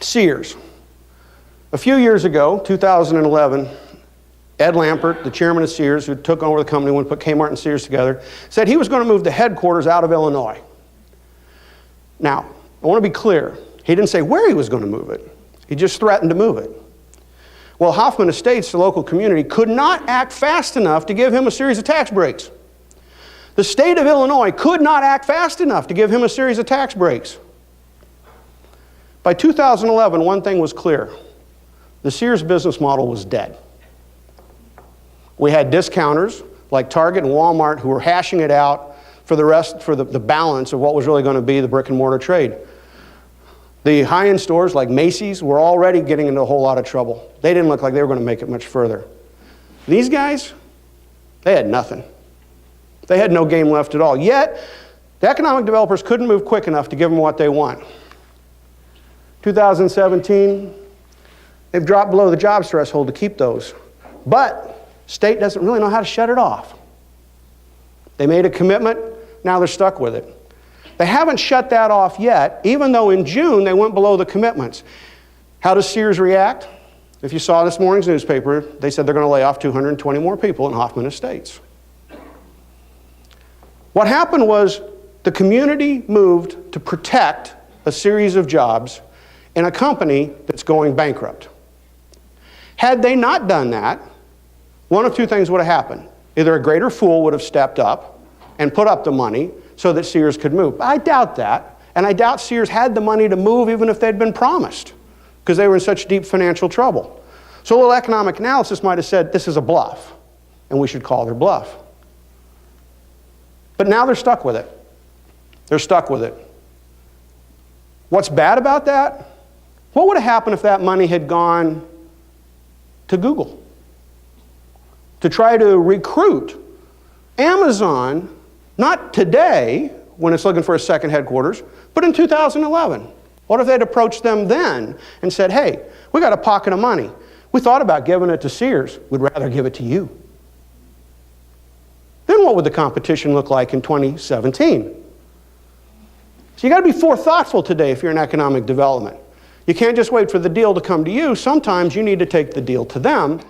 Sears. A few years ago, 2011, Ed Lampert, the chairman of Sears, who took over the company when we put Kmart and Sears together, said he was going to move the headquarters out of Illinois. Now, I want to be clear. He didn't say where he was going to move it. He just threatened to move it. Well, Hoffman Estates, the local community, could not act fast enough to give him a series of tax breaks. The state of Illinois could not act fast enough to give him a series of tax breaks. By 2011, one thing was clear. The Sears business model was dead. We had discounters like Target and Walmart who were hashing it out for the balance of what was really going to be the brick and mortar trade. The high-end stores like Macy's were already getting into a whole lot of trouble. They didn't look like they were going to make it much further. These guys, they had nothing. They had no game left at all. Yet, the economic developers couldn't move quick enough to give them what they want. 2017, they've dropped below the jobs threshold to keep those. But state doesn't really know how to shut it off. They made a commitment, now they're stuck with it. They haven't shut that off yet, even though in June they went below the commitments. How does Sears react? If you saw this morning's newspaper, they said they're going to lay off 220 more people in Hoffman Estates. What happened was the community moved to protect a series of jobs in a company that's going bankrupt. Had they not done that, one of two things would have happened. Either a greater fool would have stepped up and put up the money so that Sears could move. But I doubt that, and I doubt Sears had the money to move even if they'd been promised, because they were in such deep financial trouble. So a little economic analysis might have said, this is a bluff, and we should call their bluff. But now they're stuck with it. They're stuck with it. What's bad about that? What would have happened if that money had gone to Google to try to recruit Amazon, not today when it's looking for a second headquarters, but in 2011? What if they'd approached them then and said, hey, we got a pocket of money. We thought about giving it to Sears. We'd rather give it to you. Then what would the competition look like in 2017? So you got to be forethoughtful today if you're in economic development. You can't just wait for the deal to come to you. Sometimes you need to take the deal to them.